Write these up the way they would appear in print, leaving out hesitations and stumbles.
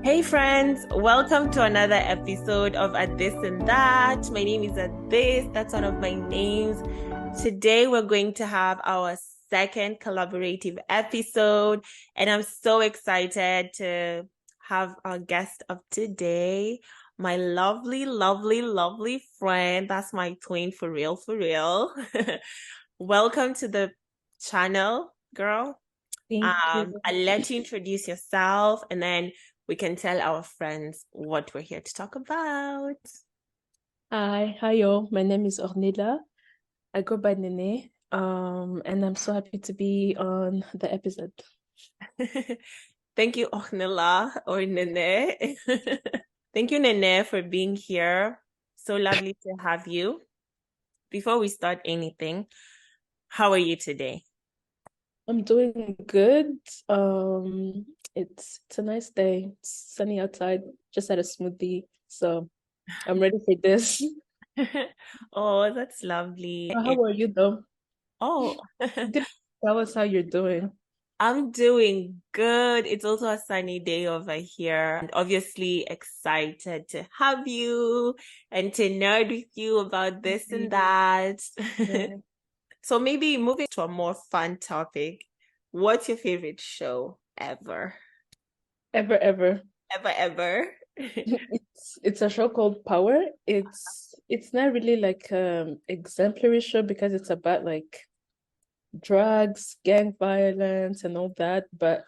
Hey friends, welcome to another episode of At This and That. My name is At This, that's one of my names. Today we're going to have our second collaborative episode, and I'm so excited to have our guest of today, my lovely, lovely, lovely friend. That's my twin for real, for real. Welcome to the channel, girl. Thank you. I'll let you introduce yourself and then we can tell our friends what we're here to talk about. Hi, yo. My name is Ornella. I go by Nene. And I'm so happy to be on the episode. Thank you, Ornella or Nene. Thank you, Nene, for being here. So lovely to have you. Before we start anything, how are you today? I'm doing good. It's a nice day. It's sunny outside. Just had a smoothie, so I'm ready for this. Oh, that's lovely. How are you though? Oh, You didn't tell us how you're doing. I'm doing good. It's also a sunny day over here. And obviously excited to have you and to nerd with you about this and that. Yeah. So maybe moving to a more fun topic. What's your favorite show ever? Ever. Ever, ever? It's a show called Power. It's not really like exemplary show because it's about like drugs, gang violence, and all that. But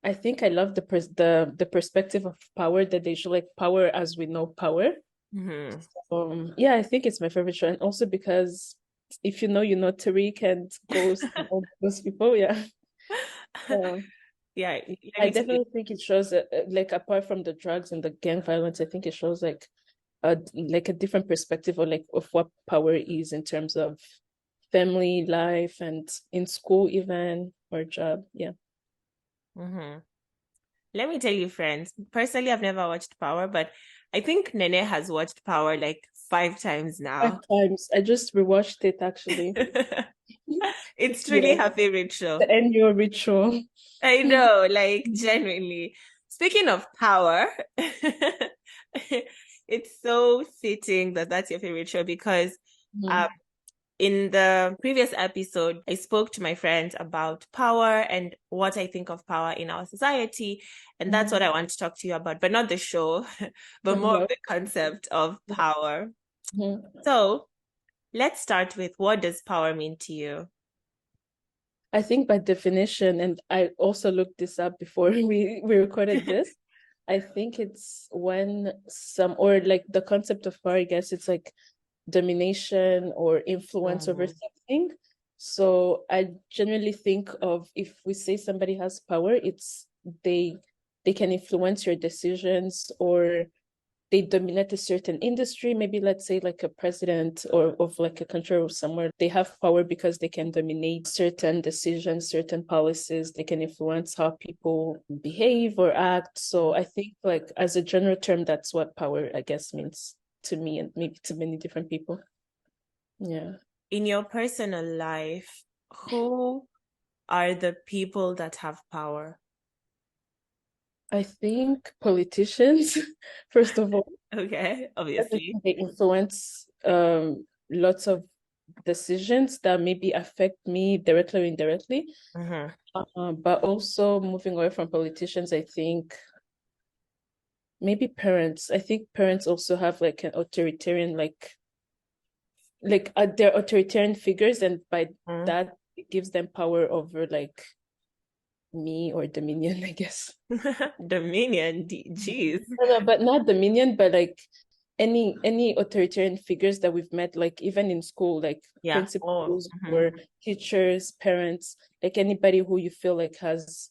I think I love the perspective of power that they show, like power as we know power. Mhm. Yeah, I think it's my favorite show, and also because if you know Tariq and Ghost and all those people, yeah. Uh, Yeah, let I me tell you. definitely think it shows like apart from the drugs and the gang violence, I think it shows like a different perspective or like of what power is in terms of family life and in school even or job. Yeah. Mhm. Let me tell you, friends. Personally, I've never watched Power, but I think Nene has watched Power like 5 times Five now. times. I just rewatched it actually. It's truly Yeah. her favorite show. The annual ritual. I know, like genuinely. Speaking of power, it's so fitting that that's your favorite show because um, Mhm. in the previous episode, I spoke to my friends about power and what I think of power in our society. And that's what Mhm. I want to talk to you about, but not the show, but more of Mhm. the concept of power. Mhm. So let's start with, what does power mean to you? I think by definition, and I also looked this up before we recorded this, I think it's when some or like the concept of power, I guess it's like domination or influence over Mhm. something. So I generally think of if we say somebody has power, it's they they can influence your decisions or they dominate a certain industry, maybe let's say like a president or of like a country or somewhere, they have power because they can dominate certain decisions, certain policies, they can influence how people behave or act. So I think like as a general term, that's what power, I guess, means to me and maybe to many different people. Yeah. In your personal life, who are the people that have power? I think politicians, first of all, Okay, I obviously. think they influence lots of decisions that maybe affect me directly or indirectly. Hmm. But also moving away from politicians, I think maybe parents. I think parents also have like an authoritarian, they're authoritarian figures, and by that it gives them power over like me or Dominion, I guess. Dominion, jeez. No, no, but not Dominion, but like any authoritarian figures that we've met, like even in school, like Yeah. Oh. principals or teachers, parents, like anybody who you feel like has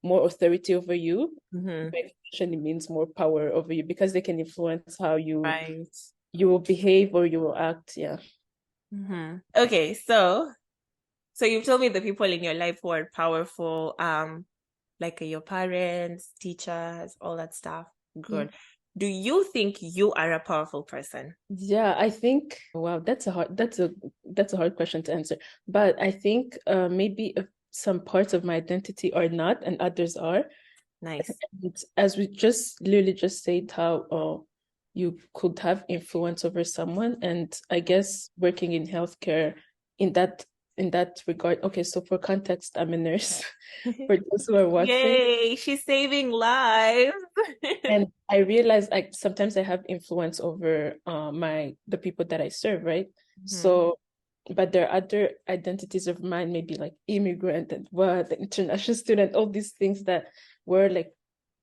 more authority over you, Hmm. by extension, it means more power over you because they can influence how Right. you will behave or you will act. Yeah. Okay, so you've told me the people in your life who are powerful, like your parents, teachers, all that stuff. Mm. Good. Do you think you are a powerful person? Yeah, I think wow, that's a hard question to answer. But I think maybe some parts of my identity are not and others are. Nice. And as we just literally just said, how you could have influence over someone, and I guess working in healthcare in that regard. Okay, so for context, I'm a nurse. For those who are watching, Yay, she's saving lives. and I realize like sometimes I have influence over the people that I serve, right? Mhm. So, but there are other identities of mine, maybe like immigrant and what the international student, all these things that were like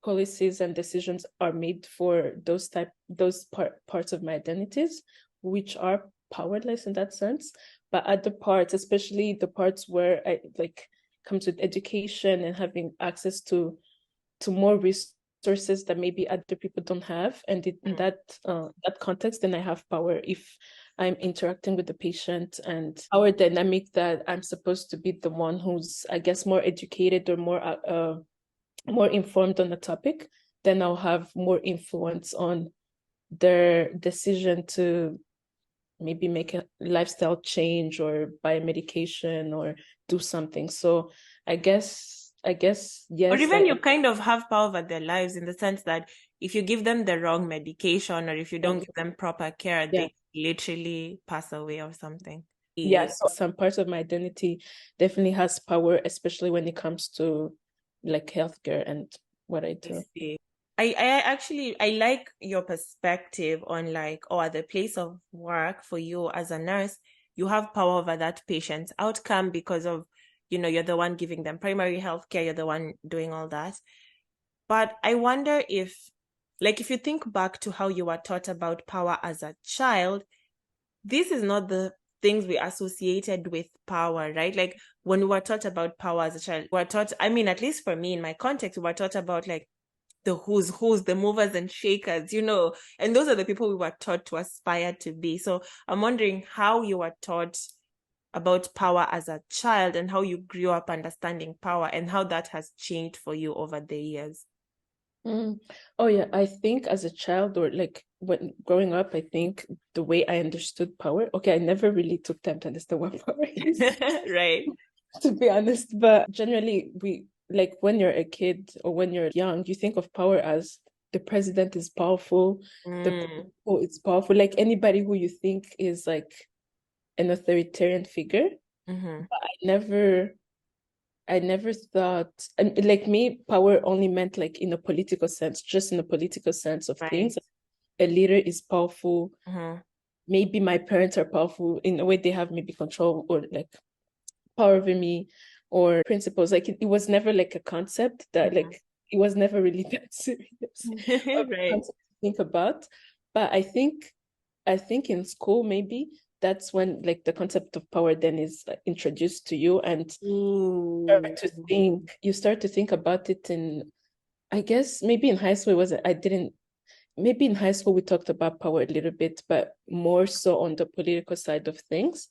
policies and decisions are made for those parts of my identities, which are powerless in that sense. But other parts, especially the parts where I like comes with education and having access to more resources that maybe other people don't have, and in that context, then I have power if I'm interacting with the patient, and our dynamic that I'm supposed to be the one who's, I guess, more educated or more informed on the topic, then I'll have more influence on their decision to maybe make a lifestyle change or buy a medication or do something. So I guess Or yes, even you kind of have power over their lives in the sense that if you give them the wrong medication or if you don't give them proper care, yeah. they literally pass away or something. Yeah, so some parts of my identity definitely has power, especially when it comes to like healthcare and what I I do. see. I actually I like your perspective on like, oh, at the place of work for you as a nurse, you have power over that patient's outcome because of, you're the one giving them primary health care, you're the one doing all that. But I wonder if, like, if you think back to how you were taught about power as a child, this is not the things we associated with power, right? Like when we were taught about power as a child, we were taught, I mean, at least for me in my context, we were taught about like the who's, the movers and shakers, and those are the people we were taught to aspire to be. So I'm wondering how you were taught about power as a child and how you grew up understanding power and how that has changed for you over the years. Mm. Oh yeah, I think as a child or like when growing up, I think the way I understood power, okay, I never really took time to understand what power is, Right. to be honest, but generally we like when you're a kid or when you're young, you think of power as the president is powerful, the Mm. principal is powerful, like anybody who you think is like an authoritarian figure. Mm-hmm. But I never thought, and like me, power only meant like in a political sense, just in a political sense of Right. things. A leader is powerful. Mm-hmm. Maybe my parents are powerful in a way, they have maybe control or like power over me or principles. Like it was never like a concept that like it was never really that serious of a Right. concept to think about. But I think in school maybe that's when like the concept of power then is introduced to you, and Ooh. you start to think about it in, I guess maybe in high school it was I didn't maybe in high school we talked about power a little bit, but more so on the political side of things.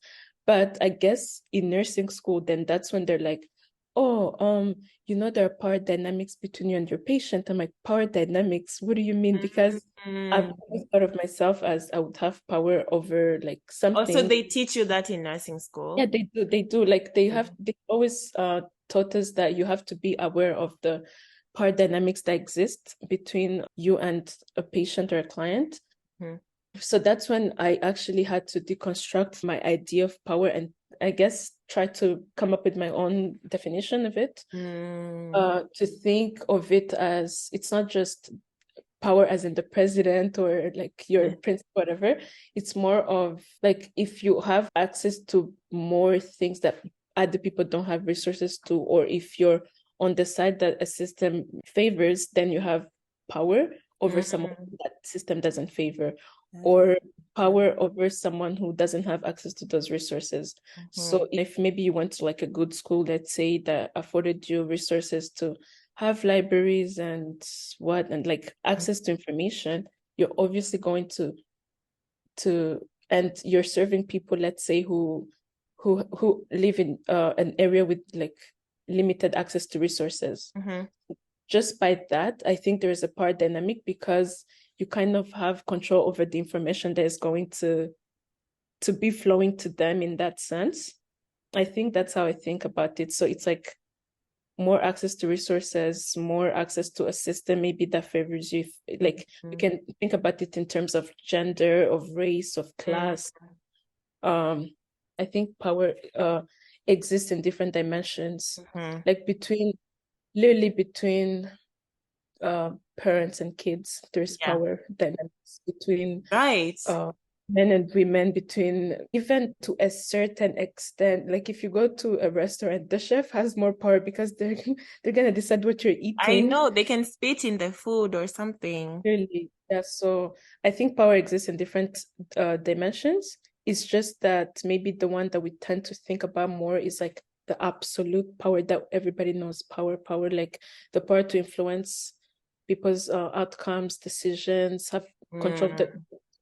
But I guess in nursing school, then that's when they're like, oh, there are power dynamics between you and your patient. I'm like, power dynamics, what do you mean? Because I've Mm. always thought of myself as I would have power over like Also, something. they teach you that in nursing Yeah, school. they do. Like they always taught us that you have to be aware of the power dynamics that exist between you and a patient or a client. Mhm. So that's when I actually had to deconstruct my idea of power and I guess try to come up with my own definition of it. Mm. To think of it as it's not just power as in the president or like your prince, whatever. It's more of like if you have access to more things that other people don't have resources to, or if you're on the side that a system favors, then you have power over someone Mm. that system doesn't favor, Mm. or power over someone who doesn't have access to those resources. Mhm. So if maybe you went to like a good school, let's say, that afforded you resources to have libraries and like access to information, you're obviously going to and you're serving people, let's say, who live in an area with like limited access to resources. Mhm. Just by that, I think there is a power dynamic because you kind of have control over the information that is going to be flowing to them in that sense. I think that's how I think about it. So it's like more access to resources, more access to a system maybe that favors you. Like we can think about it in terms of gender, of race, of class. I think power exists in different dimensions, like literally between parents and kids. There's power dynamics between Right. Men and women, between even to a certain extent. Like if you go to a restaurant, the chef has more power because they're gonna decide what you're I eating. know they can spit in the food or something. Really, yeah. So I think power exists in different dimensions. It's just that maybe the one that we tend to think about more is like the absolute power that everybody knows. Power, like the power to influence people's outcomes, decisions, have control of the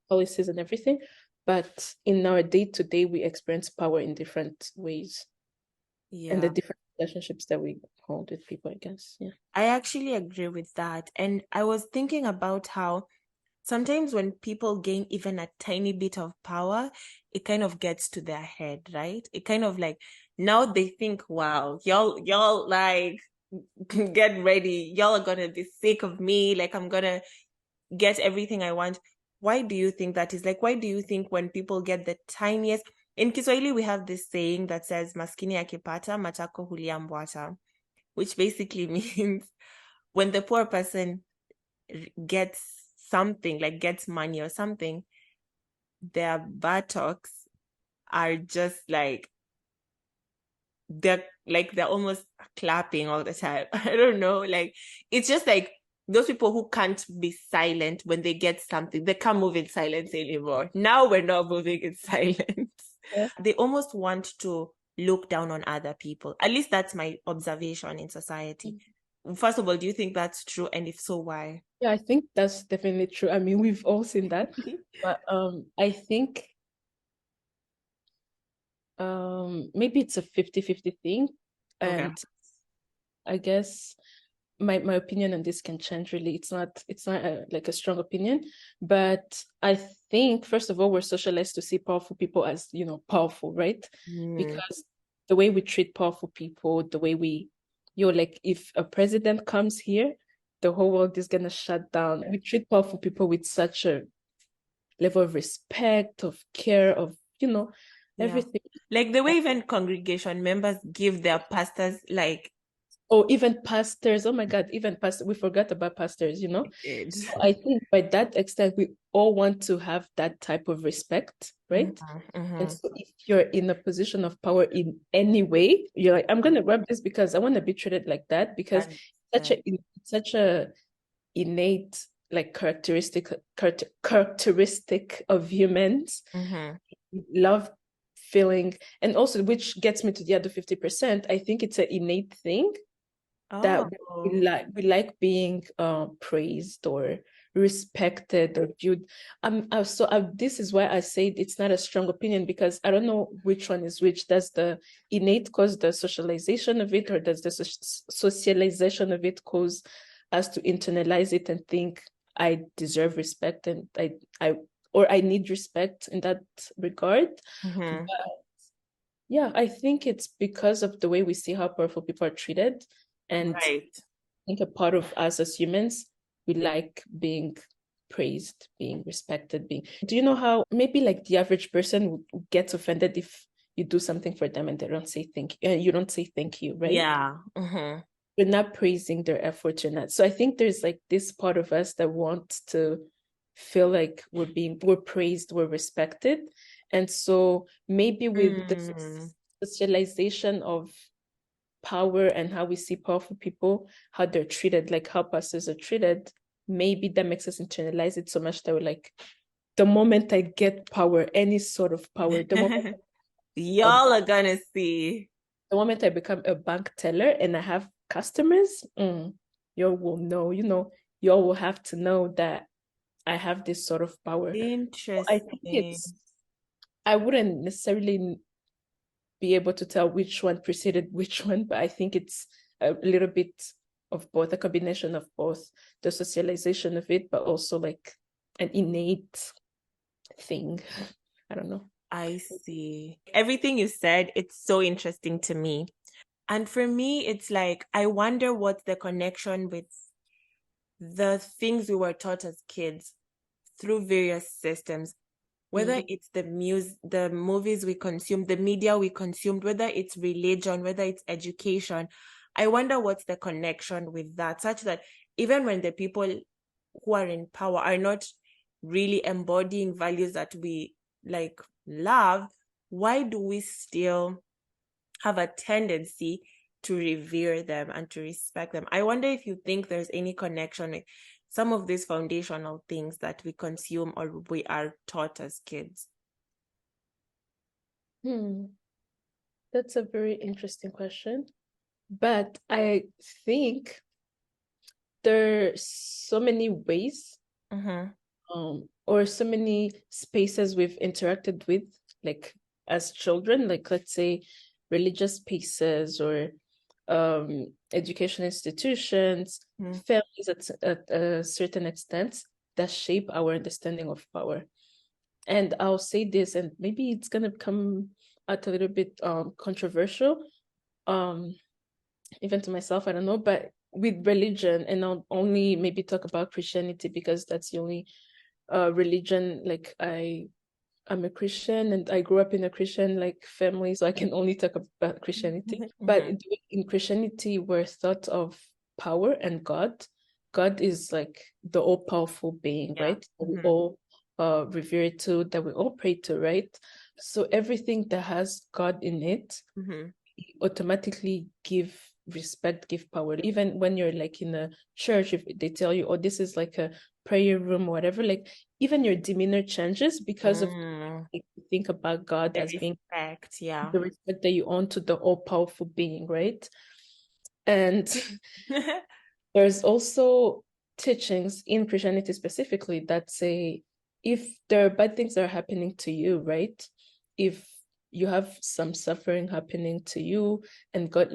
policies and everything. But in our day-to-day, we experience power in different ways, and the Yeah. different relationships that we hold with people, I guess. Yeah. I actually agree with that. And I was thinking about how sometimes when people gain even a tiny bit of power, it kind of gets to their head, right? It kind of like now they think, wow, y'all like get ready. Y'all are gonna be sick of me. Like I'm gonna get everything I want. Why do you think that is? Like, why do you think when people get the tiniest, in Kiswahili, we have this saying that says maskini akipata matako hulia mbwata, which basically means when the poor person gets something, like gets money or something, their buttocks are just they're almost clapping all the time. I don't know. Like it's just like those people who can't be silent when they get something, they can't move in silence anymore. Now we're not moving in silence. Yeah. They almost want to look down on other people. At least that's my observation in society. First of all, do you think that's true? And if so, why? Yeah, I think that's definitely true. I mean, we've all seen that. But I think maybe it's a 50-50 thing. Okay. And I guess my opinion on this can change really. It's not like a strong opinion, but I think first of all we're socialized to see powerful people as, you know, powerful, right? Because the way we treat powerful people, the way we, like if a president comes here, the whole world is gonna shut down. We treat powerful people with such a level of respect, of care, of, you know, everything. Like the way even congregation members give their pastors like Or even pastors. Oh my God, even pastors. We forgot about pastors, you know? So I think by that extent, we all want to have that type of respect, right? And so if you're in a position of power in any way, you're like, I'm going to grab this because I want to be treated like that, because such a innate like characteristic of humans. Love feeling, and also which gets me to the other 50%. I think it's an innate thing that we like being praised or respected or viewed. This is why I say it's not a strong opinion, because I don't know which one is which. Does the innate cause the socialization of it, or does the socialization of it cause us to internalize it and think I deserve respect and I need respect in that regard? But yeah, I think it's because of the way we see how powerful people are treated. And I think a part of us as humans, we like being praised, being respected, do you know how maybe like the average person gets offended if you do something for them and they don't say thank you, and you don't say thank you, right? Yeah. You're not praising their efforts, you're not. So I think there's like this part of us that wants to feel like we're praised, we're respected. And so maybe with the socialization of power and how we see powerful people, how they're treated, like how pastors are treated, maybe that makes us internalize it so much that we're like, the moment I get power, any sort of power, the moment y'all are gonna see. The moment I become a bank teller and I have customers, y'all will know, y'all will have to know that I have this sort of power. Interesting. I think I wouldn't necessarily be able to tell which one preceded which one, but I think it's a little bit of both, a combination of both, the socialization of it, but also like an innate thing. I don't know. I see. Everything you said, it's so interesting to me. And for me, it's like, I wonder what's the connection with the things we were taught as kids through various systems, whether it's the movies we consume, the media we consumed, whether it's religion, whether it's education. I wonder what's the connection with that, such that even when the people who are in power are not really embodying values that we like love, why do we still have a tendency to revere them and to respect them? I wonder if you think there's any connection with some of these foundational things that we consume or we are taught as kids. That's a very interesting question. But I think there's so many ways or so many spaces we've interacted with, like as children, like let's say religious spaces or education institutions, families at a certain extent that shape our understanding of power. And I'll say this, and maybe it's gonna come out a little bit controversial, even to myself, I don't know, but with religion, and I'll only maybe talk about Christianity because that's the only religion, like I'm a Christian and I grew up in a Christian like family, so I can only talk about Christianity. But in Christianity, we're thought of power and God. God is like the all-powerful being, right? That we all revere to, that we all pray to, right? So everything that has God in it automatically give respect, give power. Even when you're like in a church, if they tell you, oh, this is like a prayer room or whatever, like even your demeanor changes because of like, you think about God the as being respect, the respect that you own to the all-powerful being, right? And there's also teachings in Christianity specifically that say if there are bad things that are happening to you, right? If you have some suffering happening to you and God,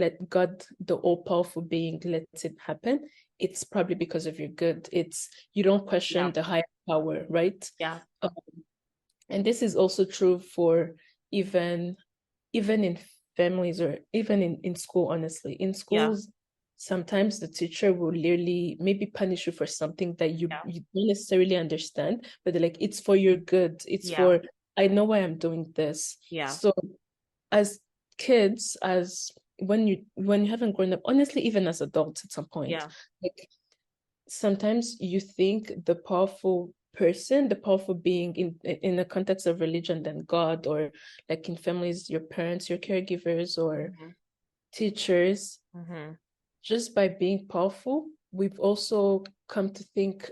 the all-powerful being, lets it happen, it's probably because of your good. It's, you don't question the higher power, right? And this is also true for even in families or even in school, honestly. In schools, sometimes the teacher will literally maybe punish you for something that you don't necessarily understand, but they're like, it's for your good. It's for, I know why I'm doing this. So as kids, as when you haven't grown up, honestly, even as adults at some point, like sometimes you think the powerful person, the powerful being in the context of religion than God, or like in families, your parents, your caregivers, or teachers, just by being powerful, we've also come to think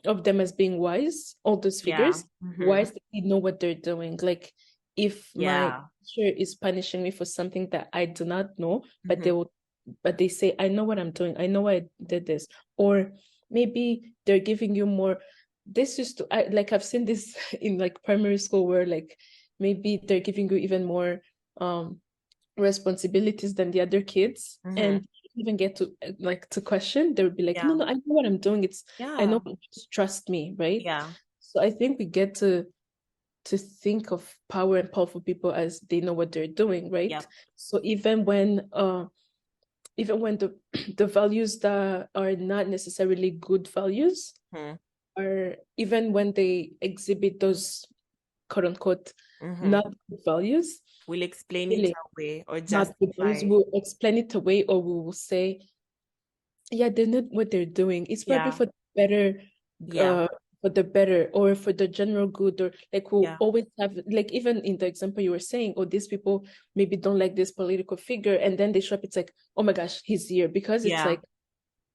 of them as being wise, all those figures, wise, that they know what they're doing. Like if my teacher is punishing me for something that I do not know, but they say, I know what I'm doing, I know I did this. Or maybe they're giving you more. This used to, I've seen this in like primary school where like maybe they're giving you even more responsibilities than the other kids, and even get to to question. They would be like, no, I know what I'm doing, it's I know, just trust me, right? So I think we get to think of power and powerful people as they know what they're doing, right? So even when the the values that are not necessarily good values, or even when they exhibit those quote unquote not good values, we'll explain it away or not good values, justify. we'll explain it away, or we will say, yeah, they know what they're doing, it's probably for the better, for the better, or for the general good, or like we'll always have, like even in the example you were saying, oh, these people maybe don't like this political figure, and then they show up, it's like, oh my gosh, he's here. Because it's like,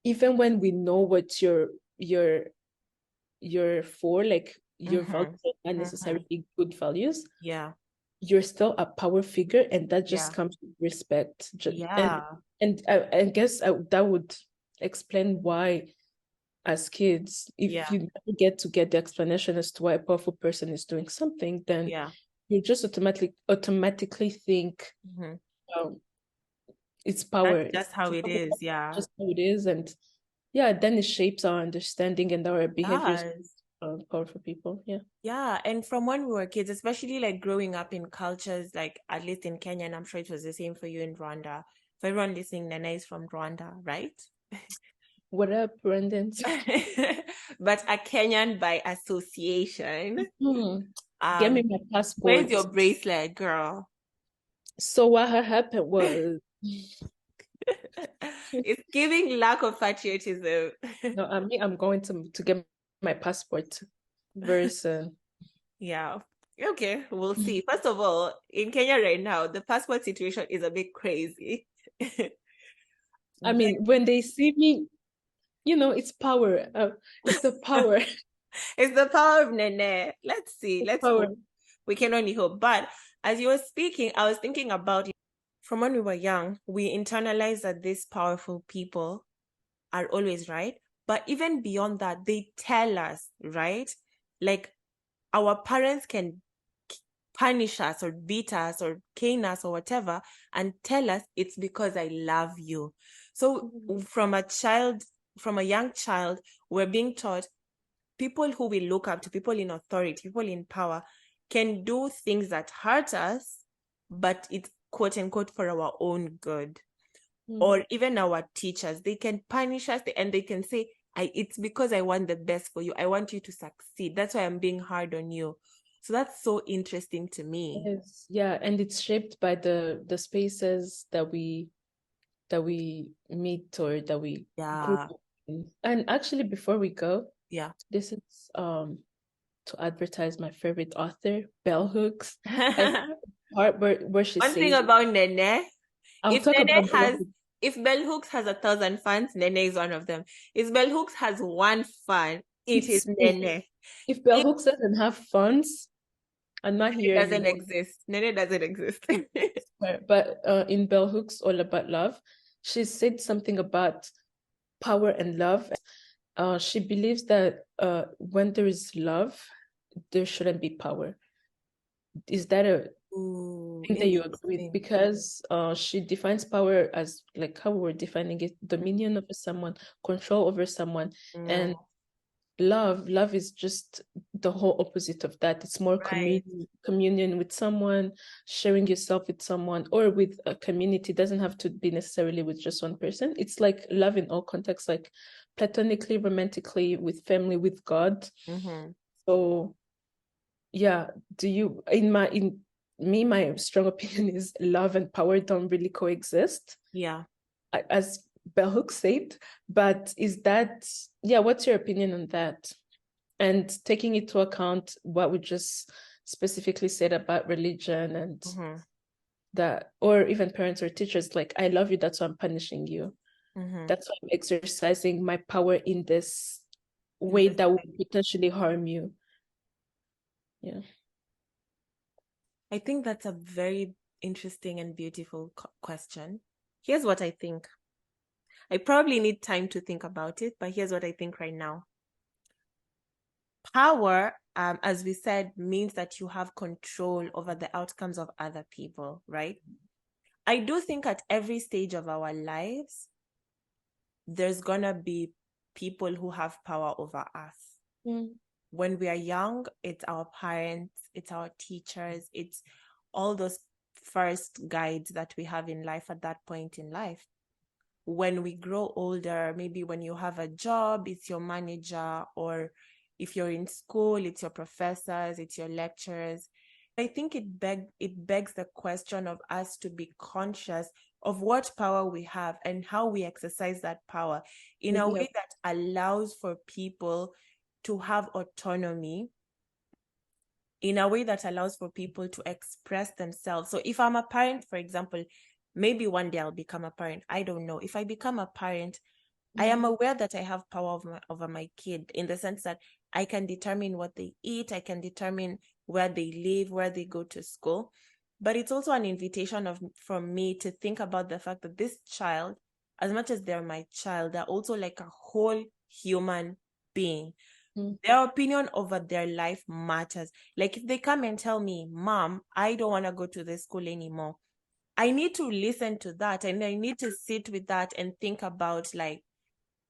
even when we know what you're for, like your values are not necessarily good values, you're still a power figure, and that just comes with respect. And I guess that would explain why, as kids, if you never get the explanation as to why a powerful person is doing something, then you just automatically think it's power. That's how it is. Just how it is. And then it shapes our understanding and our behaviors of powerful people. And from when we were kids, especially like growing up in cultures, like at least in Kenya, and I'm sure it was the same for you in Rwanda, For everyone listening, Nene is from Rwanda, right? What up, Brendan? But a Kenyan by association. Get me my Where's passport. your bracelet, girl? So what had happened was It's giving lack of patriotism. no, I'm going to get my passport very soon. Yeah. Okay, we'll see. First of all, in Kenya right now, the passport situation is a bit crazy. I mean, when they see me, it's power. It's the power. It's the power of Nene. Let's see. The Let's power. hope. We can only hope. But as you were speaking, I was thinking about from when we were young, we internalized that these powerful people are always right. But even beyond that, they tell us, right? Like our parents can punish us or beat us or cane us or whatever and tell us it's because I love you. So from a young child, we're being taught people who we look up to, people in authority, people in power, can do things that hurt us, but it's quote unquote for our own good. Or even our teachers, they can punish us and they can say, it's because I want the best for you. I want you to succeed. That's why I'm being hard on you. So that's so interesting to me. Yes, yeah, and it's shaped by the spaces that we meet or that we group in. And actually, before we go, this is to advertise my favorite author, Bell Hooks. Part where she One says, thing about Nene, I'll if talk Nene about has, if Bell Hooks has 1,000 fans, Nene is one of them. If Bell Hooks has one fan, it is Nene. If Bell Hooks doesn't have funds, I'm not here Nene doesn't anymore. exist. Nene doesn't exist. But in Bell Hooks, All About Love, she said something about power and love. She believes that when there is love, there shouldn't be power. Is that a thing that you agree with? Because she defines power as like how we're defining it, dominion over someone, control over someone, and love is just the whole opposite of that. It's more communion with someone, sharing yourself with someone or with a community. It doesn't have to be necessarily with just one person. It's like love in all contexts, like platonically, romantically, with family, with God. So yeah, my strong opinion is love and power don't really coexist. Yeah. As Bell Hooks said, but what's your opinion on that? And taking into account what we just specifically said about religion and that, or even parents or teachers, like, I love you, that's why I'm punishing you. That's why I'm exercising my power in this way that will potentially harm you. Yeah. I think that's a very interesting and beautiful question. Here's what I think. I probably need time to think about it, but here's what I think right now. Power, as we said, means that you have control over the outcomes of other people, right? I do think at every stage of our lives, there's gonna be people who have power over us. When we are young, it's our parents, it's our teachers, it's all those first guides that we have in life at that point in life. When we grow older, maybe when you have a job, it's your manager, or if you're in school, it's your professors, it's your lecturers. I think it begs the question of us to be conscious of what power we have and how we exercise that power in a way that allows for people to have autonomy, in a way that allows for people to express themselves. So if I'm a parent, for example, maybe one day I'll become a parent. I don't know. If I become a parent, I am aware that I have power over my kid, in the sense that I can determine what they eat. I can determine where they live, where they go to school. But it's also an invitation from me to think about the fact that this child, as much as they're my child, they're also like a whole human being. Their opinion over their life matters. Like if they come and tell me, Mom, I don't want to go to this school anymore, I need to listen to that, and I need to sit with that and think about, like,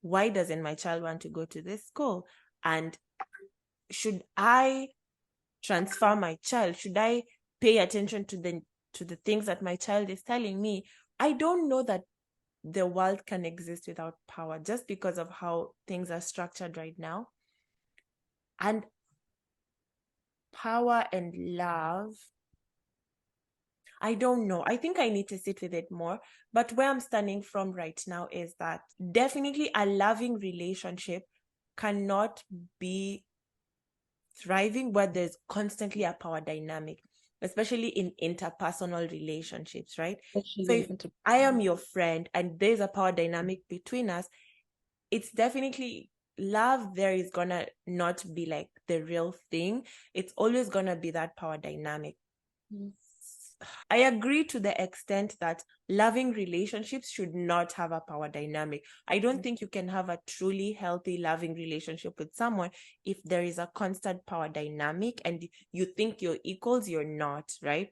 why doesn't my child want to go to this school? And should I transfer my child? Should I pay attention to the things that my child is telling me? I don't know that the world can exist without power just because of how things are structured right now. And power and love, I don't know. I think I need to sit with it more. But where I'm standing from right now is that definitely a loving relationship cannot be thriving where there's constantly a power dynamic, especially in interpersonal relationships, right? So Especially if in I am your friend and there's a power dynamic between us, it's definitely love there is gonna not be like the real thing. It's always gonna be that power dynamic. Mm. I agree to the extent that loving relationships should not have a power dynamic. I don't think you can have a truly healthy, loving relationship with someone if there is a constant power dynamic and you think you're equals, you're not, right?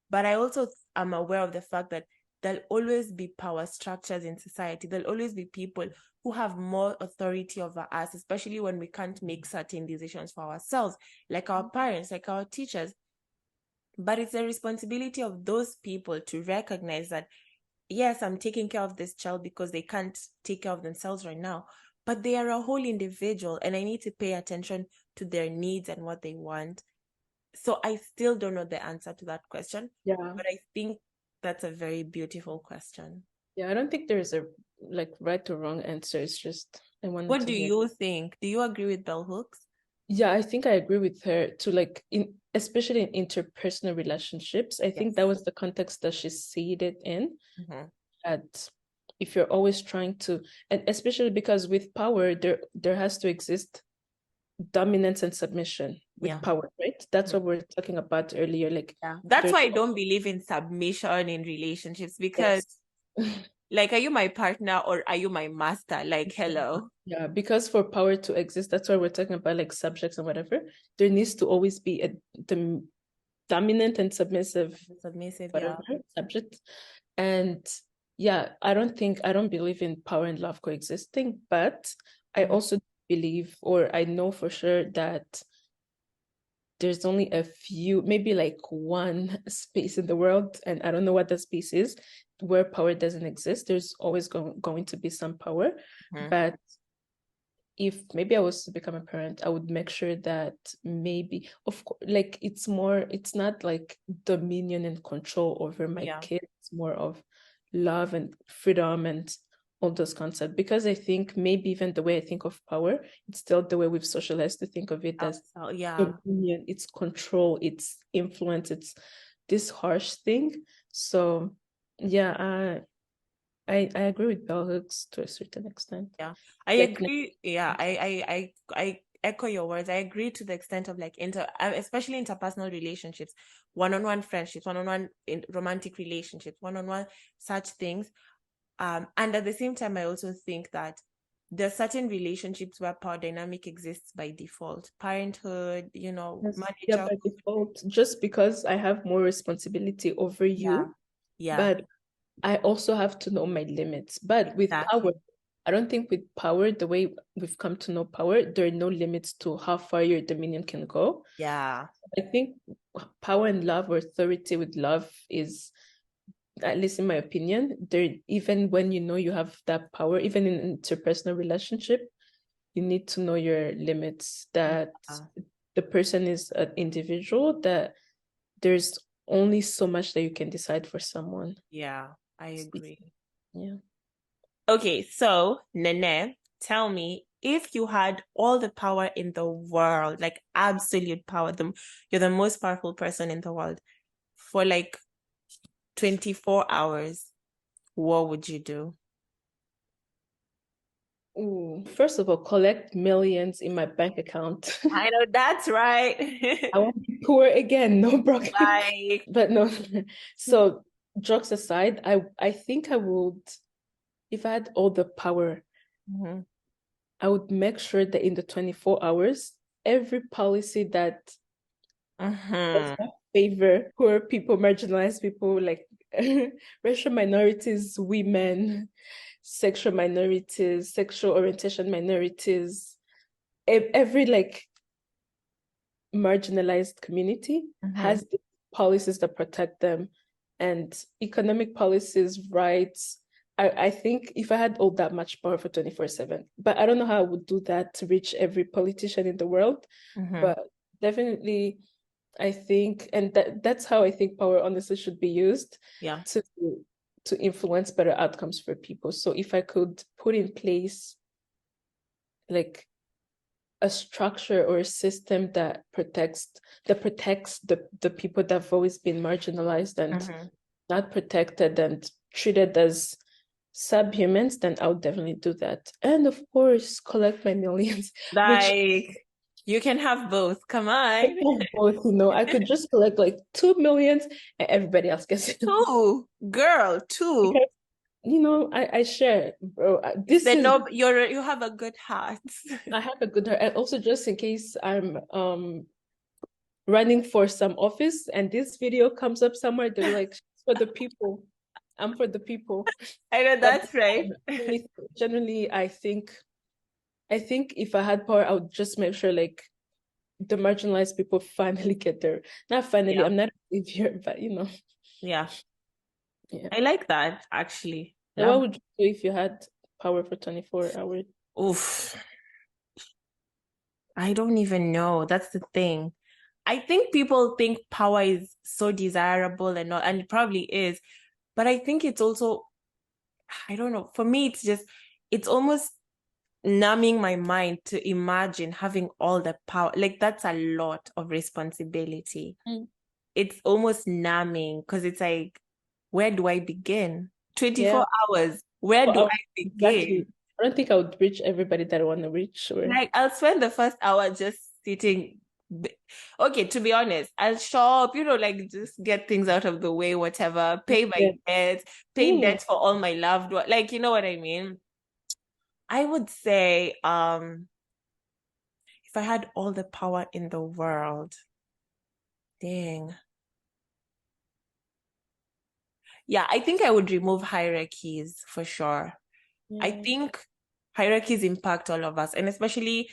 But I also am aware of the fact that there'll always be power structures in society. There'll always be people who have more authority over us, especially when we can't make certain decisions for ourselves, like our parents, like our teachers. But it's the responsibility of those people to recognize that, yes, I'm taking care of this child because they can't take care of themselves right now, but they are a whole individual and I need to pay attention to their needs and what they want. So I still don't know the answer to that question, Yeah. but I think that's a very beautiful question. Yeah, I don't think there's a like right or wrong answer. It's just I wanted What to do hear. you think? Do you agree with bell hooks? Yeah, I think I agree with her to like in especially in interpersonal relationships. I Yes. think that was the context that she said it in. Mm-hmm. That if you're always trying to, and especially because with power, there has to exist dominance and submission with Yeah. power, right? That's Mhm. what we're talking about earlier. Like Yeah. That's there's why I don't believe in submission in relationships because, yes. like, are you my partner or are you my master? Like, hello. Yeah, because for power to exist, that's why we're talking about like subjects and whatever. There needs to always be the dominant and submissive, Submissive, whatever yeah. subject. And yeah, I don't believe in power and love coexisting, but I Mhm. also believe, or I know for sure that there's only a few, maybe like one space in the world, and I don't know what that space is, where power doesn't exist. There's always going to be some power, Mhm. but if maybe I was to become a parent, I would make sure that maybe, of course, like it's not like dominion and control over my Yeah. kids, it's more of love and freedom and all those concepts. Because I think maybe even the way I think of power, it's still the way we've socialized to think of it as So, yeah. dominion, it's control, it's influence, it's this harsh thing. So yeah, I agree with bell hooks to a certain extent. Yeah. I Technically. agree. Yeah. I echo your words. I agree to the extent of like especially interpersonal relationships, one-on-one friendships, one-on-one in romantic relationships, one-on-one such things. And at the same time, I also think that there are certain relationships where power dynamic exists by default. Parenthood, Yes. Yeah, manager. by default, just because I have more responsibility over Yeah. you, Yeah. but I also have to know my limits. But with power, Exactly. I don't think with power, the way we've come to know power, there are no limits to how far your dominion can go. Yeah. I think power and love or authority with love is, at least in my opinion, there even when you know you have that power, even in interpersonal relationship, you need to know your limits, that Yeah. the person is an individual, that there's only so much that you can decide for someone. Yeah. I agree. Yeah. Okay, so Nene, tell me if you had all the power in the world, like absolute power, you're the most powerful person in the world for like 24 hours, what would you do? Ooh, first of all, collect millions in my bank account. I know that's right. I want to be poor again, no broken. Like, But no. So jokes aside, I think I would, if I had all the power, mhm, I would make sure that in the 24 hours, every policy that does mhm, not favor poor people, marginalized people, like racial minorities, women, sexual minorities, sexual orientation minorities, every like marginalized community mhm, has the policies that protect them. and economic policies, rights. I think if I had all that much power for 24/7, but I don't know how I would do that to reach every politician in the world. But definitely, I think, and that's how I think power honestly should be used Yeah. to influence better outcomes for people. So if I could put in place like a structure or a system that protects the people that have always been marginalized and not protected and treated as subhumans, then I'll definitely do that. And of course, collect my millions, which Like, you can have both. Come on. both, I could just collect like 2 million and everybody else gets it. Two, girl, two. Because, I share, bro. It's This the is no, you have a good heart. I have a good heart. And also just in case I'm running for some office and this video comes up somewhere, they're like, "She's for the people. I'm for the people." I know But that's right. generally, I think if I had power, I would just make sure like the marginalized people finally get there. Not finally, Yeah. I'm not a savior, but Yeah. yeah. I like that actually. So what Love. would you do if you had power for 24 hours? Oof. I don't even know. That's the thing. I think people think power is so desirable and all, and it probably is. But I think it's also, I don't know. For me, it's almost numbing my mind to imagine having all the power. Like, that's a lot of responsibility. It's almost numbing because it's like, where do I begin? 24 Yeah. hours. Where do Well, I begin? exactly. I don't think I would reach everybody that I want to reach. Or Like, I'll spend the first hour just sitting. Okay, to be honest, I'll shop, like just get things out of the way, whatever, pay yeah. my debts, pay debts for all my loved ones. Like, you know what I mean? I would say, if I had all the power in the world, dang. Yeah, I think I would remove hierarchies for sure. I Yeah. think hierarchies impact all of us, and especially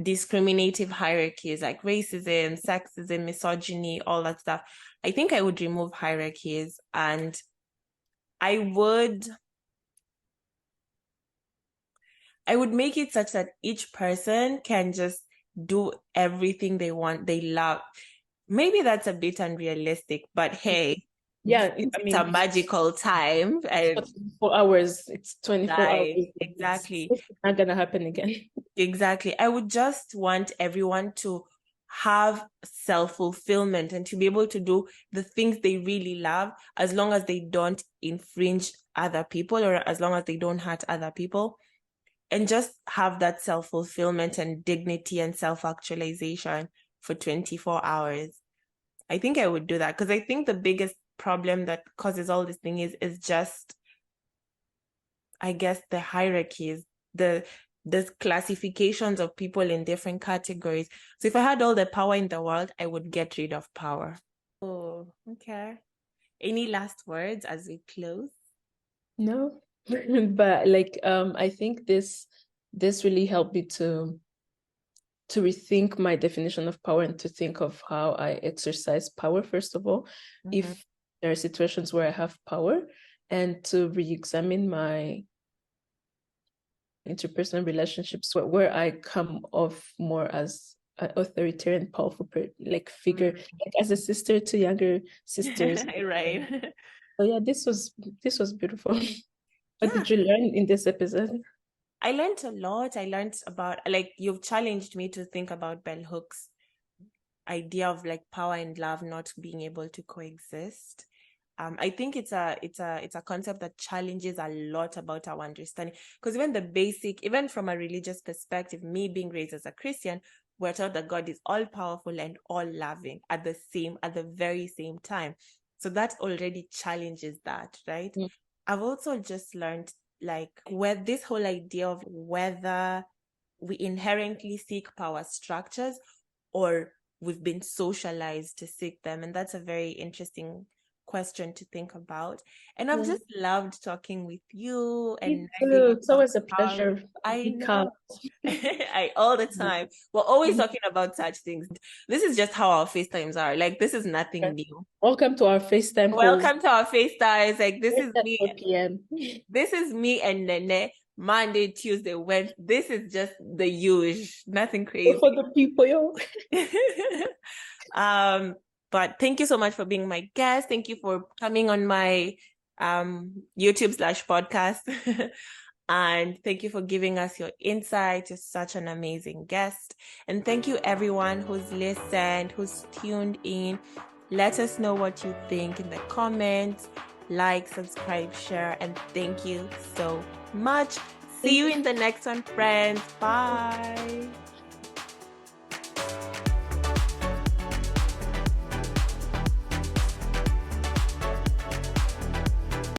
discriminative hierarchies like racism, sexism, misogyny, all that stuff. I think I would remove hierarchies and I would make it such that each person can just do everything they want, they love. Maybe that's a bit unrealistic, but hey, Yeah, I it's a mean, magical time. for 24 hours. It's 24 hours. Exactly. It's not gonna happen again. Exactly. I would just want everyone to have self-fulfillment and to be able to do the things they really love as long as they don't infringe other people or as long as they don't hurt other people. And just have that self-fulfillment and dignity and self-actualization for 24 hours. I think I would do that because I think the biggest problem that causes all this thing is just, I guess, the hierarchies, the classifications of people in different categories. So if I had all the power in the world, I would get rid of power. Oh, okay. Any last words as we close? No, but like I think this really helped me to rethink my definition of power and to think of how I exercise power, first of all, if there are situations where I have power, and to re-examine my interpersonal relationships where I come off more as an authoritarian, powerful figure, like as a sister to younger sisters. Right. So yeah, this was beautiful. What Yeah. did you learn in this episode? I learned a lot. I learned about, like, you've challenged me to think about bell hooks idea of like power and love not being able to coexist. I think it's a concept that challenges a lot about our understanding, because even from a religious perspective, me being raised as a Christian, we're taught that God is all powerful and all loving at the very same time. So that already challenges that, right? I've also just learned like where this whole idea of whether we inherently seek power structures or we've been socialized to seek them. And that's a very interesting question to think about. And I've just loved talking with you Me and too. nerding It's about always a how pleasure. I Because know. All the time. We're always talking about such things. This is just how our FaceTimes are. Like, this is nothing new. welcome to our FaceTime calls. Welcome to our FaceTimes. Like, this is At me. 4 p.m. This is me and Nene. Monday, Tuesday, Wednesday. This is just the usual. Nothing crazy. For the people, yo. But thank you so much for being my guest. Thank you for coming on my YouTube/podcast. And thank you for giving us your insight. You're such an amazing guest. And thank you everyone who's listened, who's tuned in. Let us know what you think in the comments. Like, subscribe, share, and thank you so much. See you in the next one, friends. Bye.